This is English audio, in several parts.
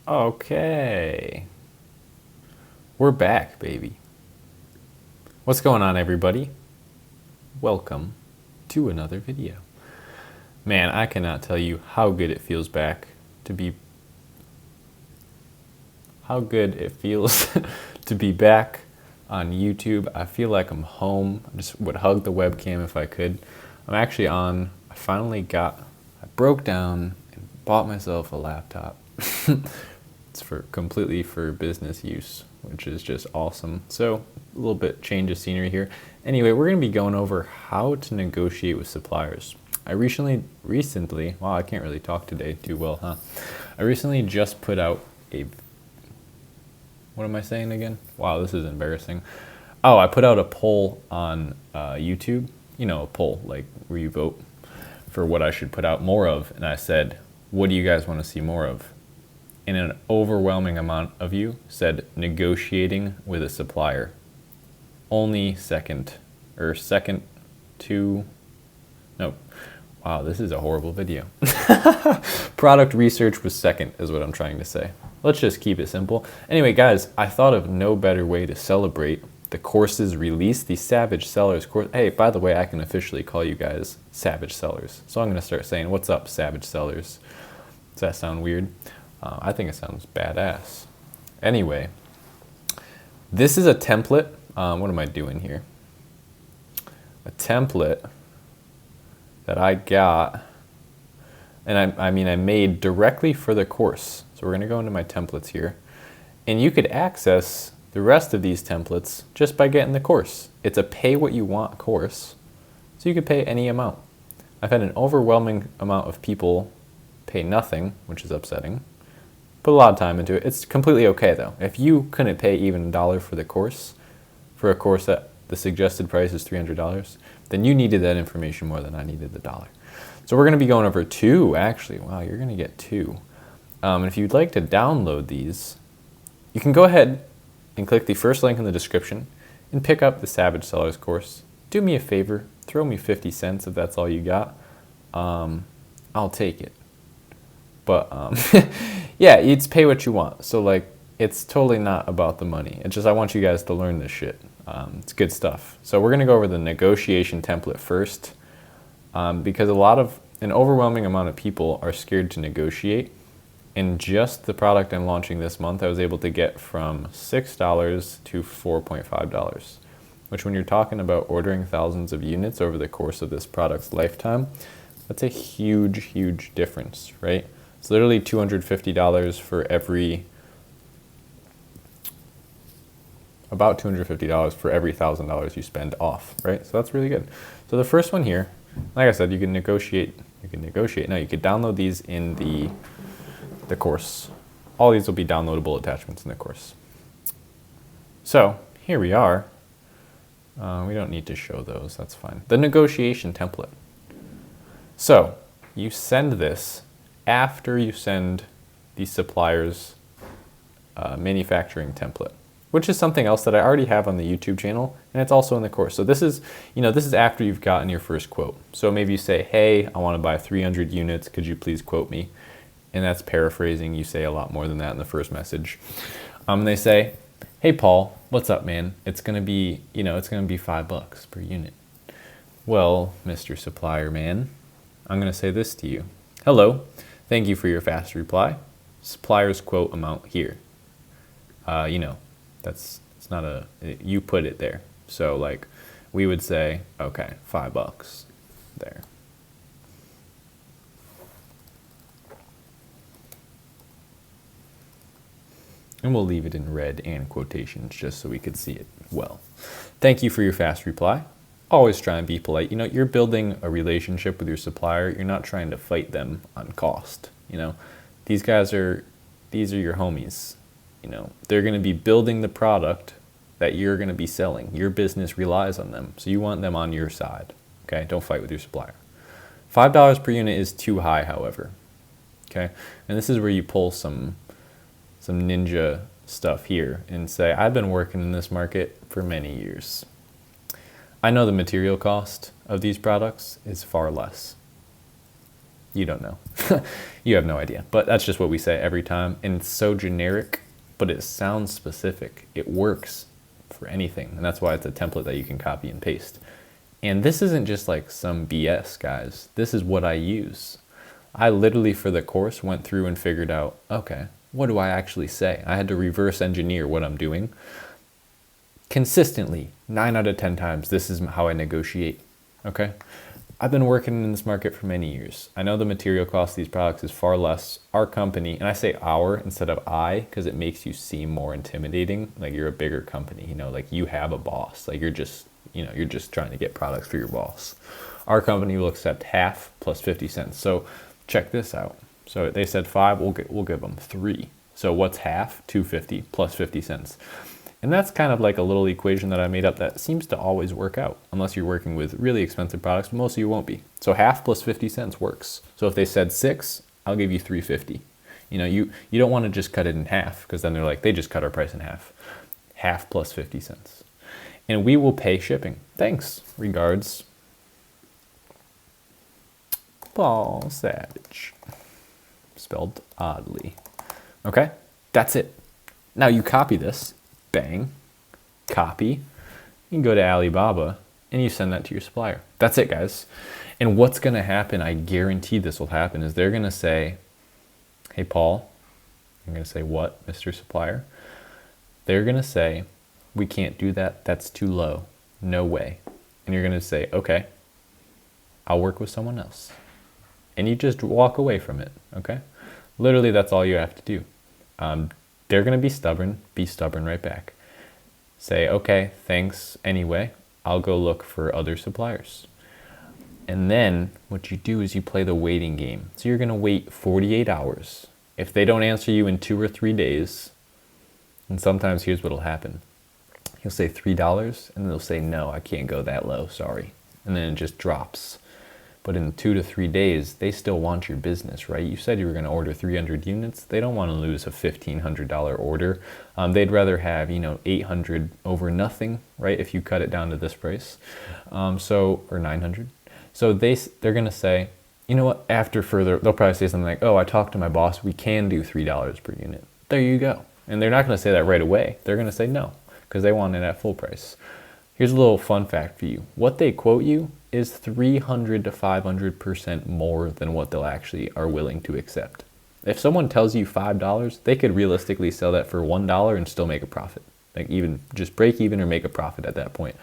Okay, we're back, baby. What's going on, everybody? Welcome to another video. Man, I cannot tell you how good it feels back to be to be back on YouTube. I feel like I'm home. I just would hug the webcam if I could. I broke down and bought myself a laptop. It's completely for business use, which is just awesome. So a little bit change of scenery here. Anyway, we're going to be going over how to negotiate with suppliers. I recently, wow, I can't really talk today too well, huh? I recently just put out what am I saying again? Wow, this is embarrassing. Oh, I put out a poll on YouTube. You know, a poll like where you vote for what I should put out more of. And I said, what do you guys want to see more of? And an overwhelming amount of you said negotiating with a supplier. Only wow, this is a horrible video. Product research was second is what I'm trying to say. Let's just keep it simple. Anyway, guys, I thought of no better way to celebrate the course's release, the Savage Sellers course. Hey, by the way, I can officially call you guys Savage Sellers. So I'm going to start saying, what's up, Savage Sellers? Does that sound weird? I think it sounds badass. Anyway, this is a template. What am I doing here? A template that I got, and I made directly for the course. So we're going to go into my templates here. And you could access the rest of these templates just by getting the course. It's a pay what you want course, so you could pay any amount. I've had an overwhelming amount of people pay nothing, which is upsetting. Put a lot of time into it. It's completely okay though. If you couldn't pay even $1 for the course, for a course that the suggested price is $300, then you needed that information more than I needed the $1. So we're going to be going over two, actually. Wow, you're going to get two. And if you'd like to download these, you can go ahead and click the first link in the description and pick up the Savage Sellers course. Do me a favor, throw me 50 cents if that's all you got. I'll take it. But yeah, it's pay what you want. So like, it's totally not about the money. It's just I want you guys to learn this shit. It's good stuff. So we're going to go over the negotiation template first because an overwhelming amount of people are scared to negotiate. And just the product I'm launching this month, I was able to get from $6 to $4.5, which when you're talking about ordering thousands of units over the course of this product's lifetime, that's a huge, huge difference, right? It's literally $250 for about $250 for every $1,000 you spend off, right? So that's really good. So the first one here, like I said, you can negotiate. Now you could download these in the course. All these will be downloadable attachments in the course. So here we are. We don't need to show those, that's fine. The negotiation template. So you send this after you send the supplier's manufacturing template, which is something else that I already have on the YouTube channel, and it's also in the course. So this is after you've gotten your first quote. So maybe you say, hey, I want to buy 300 units. Could you please quote me? And that's paraphrasing. You say a lot more than that in the first message. They say, hey, Paul, what's up, man? It's going to be $5 per unit. Well, Mr. Supplier Man, I'm going to say this to you. Hello. Thank you for your fast reply. Supplier's quote amount here. It's not you put it there. So like we would say, okay, $5 there. And we'll leave it in red and quotations just so we could see it well. Thank you for your fast reply. Always try and be polite. You're building a relationship with your supplier. You're not trying to fight them on cost. These are your homies. They're going to be building the product that you're going to be selling. Your business relies on them. So you want them on your side. Okay? Don't fight with your supplier. $5 per unit is too high, however. Okay? And this is where you pull some ninja stuff here and say, I've been working in this market for many years. I know the material cost of these products is far less. You don't know. You have no idea. But that's just what we say every time. And it's so generic, but it sounds specific. It works for anything. And that's why it's a template that you can copy and paste. And this isn't just like some BS, guys. This is what I use. I literally, for the course, went through and figured out, okay, what do I actually say? I had to reverse engineer what I'm doing. Consistently, 9 out of 10 times, this is how I negotiate, okay? I've been working in this market for many years. I know the material cost of these products is far less. Our company, and I say our instead of I, because it makes you seem more intimidating, like you're a bigger company, you know, like you have a boss, like you're just trying to get products for your boss. Our company will accept half plus 50 cents. So check this out. So they said 5, we'll give them 3. So what's half? 250 plus 50 cents. And that's kind of like a little equation that I made up that seems to always work out, unless you're working with really expensive products, but most of you won't be. So half plus 50 cents works. So if they said 6, I'll give you 350. You know, you don't want to just cut it in half, because then they're like, they just cut our price in half. Half plus 50 cents. And we will pay shipping. Thanks. Regards, Paul Savage. Spelled oddly. Okay, that's it. Now you copy this. Bang, copy, you can go to Alibaba and you send that to your supplier. That's it, guys. And what's going to happen, I guarantee this will happen, is they're going to say, hey, Paul, I'm going to say, what, Mr. Supplier? They're going to say, we can't do that. That's too low. No way. And you're going to say, okay, I'll work with someone else. And you just walk away from it, okay? Literally, that's all you have to do. They're going to be stubborn right back. Say, okay, thanks anyway. I'll go look for other suppliers. And then what you do is you play the waiting game. So you're going to wait 48 hours. If they don't answer you in 2 or 3 days, and sometimes here's what will happen. You'll say $3 and they'll say, no, I can't go that low, sorry. And then it just drops. But in 2 to 3 days, they still want your business, right? You said you were going to order 300 units. They don't want to lose a $1,500 order. They'd rather have, 800 over nothing, right? If you cut it down to this price, or 900. So they're going to say, you know what? After further, they'll probably say something like, oh, I talked to my boss. We can do $3 per unit. There you go. And they're not going to say that right away. They're going to say no, because they want it at full price. Here's a little fun fact for you. What they quote you is 300 to 500% more than what they'll actually are willing to accept. If someone tells you $5, they could realistically sell that for $1 and still make a profit. Like even just break even or make a profit at that point.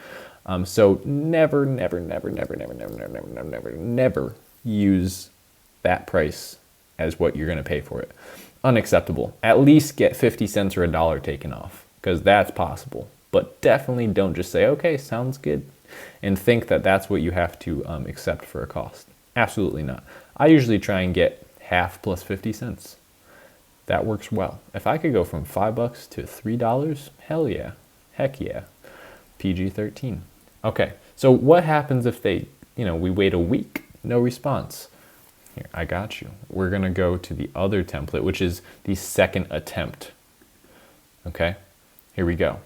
So never use that price as what you're going to pay for it. Unacceptable. At least get 50 cents or $1 taken off, because that's possible. But definitely don't just say, okay, sounds good, and think that that's what you have to accept for a cost. Absolutely not. I usually try and get half plus 50 cents. That works well. If I could go from $5 to $3, hell yeah. Heck yeah. PG-13. Okay, so what happens if we wait a week? No response. Here, I got you. We're going to go to the other template, which is the second attempt. Okay, here we go.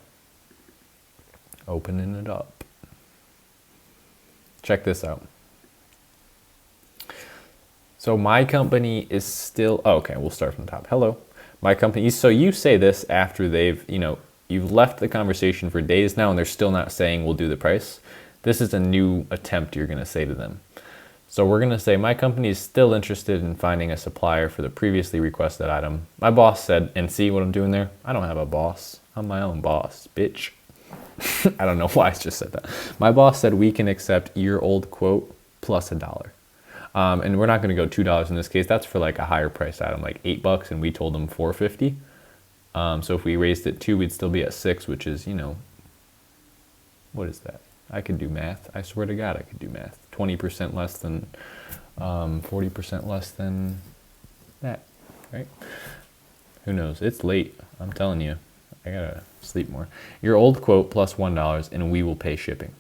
Opening it up. Check this out. So my company is still, okay, we'll start from the top. Hello, my company. So you say this after they've, you've left the conversation for days now and they're still not saying we'll do the price. This is a new attempt you're going to say to them. So we're going to say, my company is still interested in finding a supplier for the previously requested item. My boss said, and see what I'm doing there? I don't have a boss. I'm my own boss, bitch. I don't know why I just said that. My boss said we can accept your old quote plus $1. And we're not going to go $2 in this case. That's for like a higher price item, like $8, and we told them $4.50. So if we raised it 2, we'd still be at 6, which is, what is that? I could do math. I swear to God, I could do math. 20% less than, 40% less than that, right? Who knows? It's late. I'm telling you. I gotta sleep more. Your old quote plus $1, and we will pay shipping.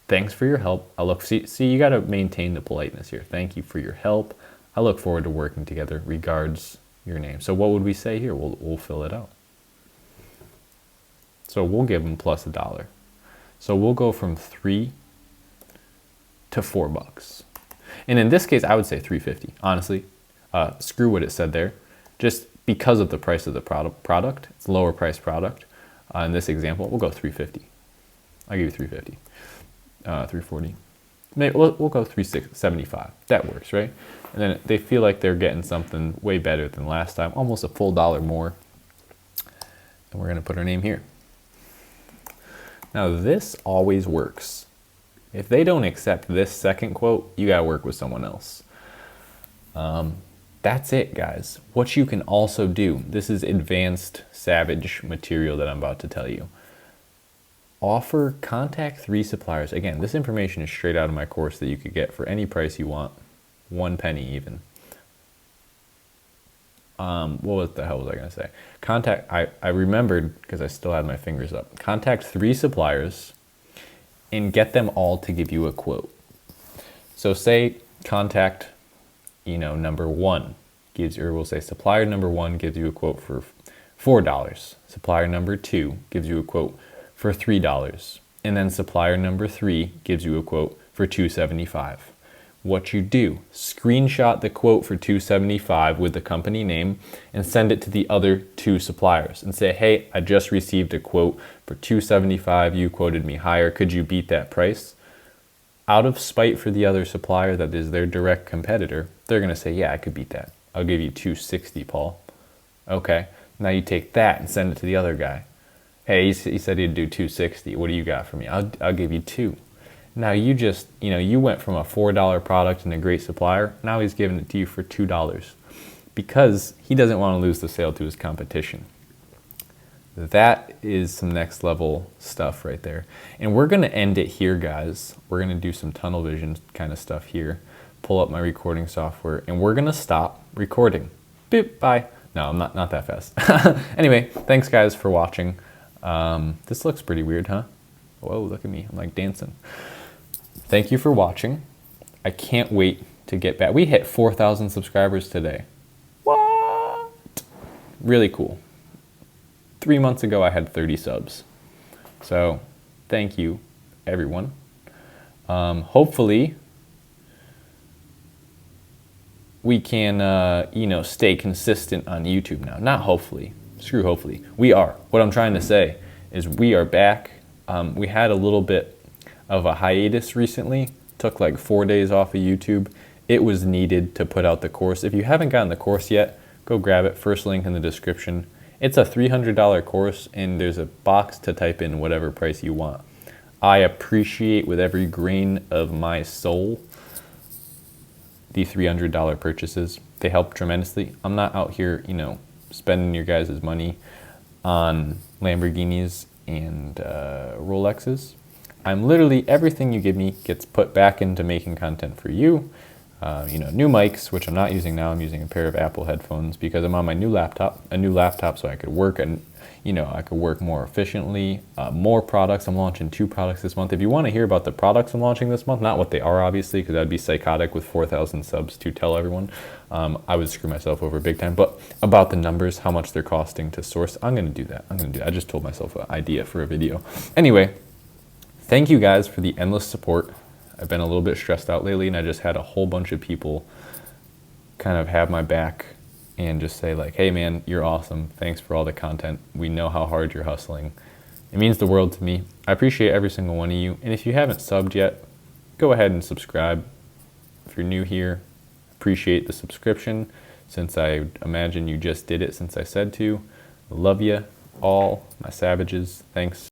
Thanks for your help. See, you gotta maintain the politeness here. Thank you for your help. I look forward to working together. Regards, your name. So what would we say here? We'll fill it out. So we'll give them plus $1. So we'll go from $3 to $4. And in this case, I would say 350, honestly. Screw what it said there. Just because of the price of the product, it's a lower price product. In this example, we'll go 350. I'll give you 350, 340. Maybe we'll go 375. That works, right? And then they feel like they're getting something way better than last time, almost a full dollar more. And we're gonna put our name here. Now this always works. If they don't accept this second quote, you gotta work with someone else. That's it, guys. What you can also do, this is advanced savage material that I'm about to tell you. Contact 3 suppliers. Again, this information is straight out of my course that you could get for any price you want, 1 penny even. What the hell was I gonna say? I remembered because I still had my fingers up. Contact 3 suppliers and get them all to give you a quote. So say contact, number 1 gives you, or we'll say supplier number 1 gives you a quote for $4. Supplier number 2 gives you a quote for $3. And then supplier number 3 gives you a quote for $2.75. What you do, screenshot the quote for $2.75 with the company name and send it to the other 2 suppliers and say, hey, I just received a quote for $2.75. You quoted me higher. Could you beat that price? Out of spite for the other supplier that is their direct competitor, they're going to say, yeah, I could beat that. I'll give you $2.60, Paul. Okay, now you take that and send it to the other guy. Hey, he said he'd do $2.60. What do you got for me? I'll give you 2. Now you just, you went from a $4 product and a great supplier. Now he's giving it to you for $2 because he doesn't want to lose the sale to his competition. That is some next level stuff right there. And we're going to end it here, guys. We're going to do some tunnel vision kind of stuff here. Pull up my recording software and we're going to stop recording. Beep, bye. No, I'm not that fast. Anyway, thanks guys for watching. This looks pretty weird, huh? Whoa, look at me. I'm like dancing. Thank you for watching. I can't wait to get back. We hit 4,000 subscribers today. What? Really cool. 3 months ago, I had 30 subs. So thank you, everyone. Hopefully, we can, stay consistent on YouTube now. Not hopefully. Screw hopefully. We are. What I'm trying to say is we are back. We had a little bit of a hiatus recently. Took like 4 days off of YouTube. It was needed to put out the course. If you haven't gotten the course yet, go grab it. First link in the description. It's a $300 course and there's a box to type in whatever price you want. I appreciate with every grain of my soul the $300 purchases. They help tremendously. I'm not out here, spending your guys' money on Lamborghinis and Rolexes. I'm literally, everything you give me gets put back into making content for you. New mics, which I'm not using now. I'm using a pair of Apple headphones because I'm on my new laptop, so I could work and, I could work more efficiently. More products. I'm launching 2 products this month. If you want to hear about the products I'm launching this month, not what they are, obviously, because that'd be psychotic with 4,000 subs to tell everyone. I would screw myself over big time, but about the numbers, how much they're costing to source, I'm going to do that. I just told myself an idea for a video. Anyway, thank you guys for the endless support. I've been a little bit stressed out lately, and I just had a whole bunch of people kind of have my back and just say like, hey man, you're awesome. Thanks for all the content. We know how hard you're hustling. It means the world to me. I appreciate every single one of you. And if you haven't subbed yet, go ahead and subscribe. If you're new here, appreciate the subscription since I imagine you just did it since I said to. Love you all, my savages. Thanks.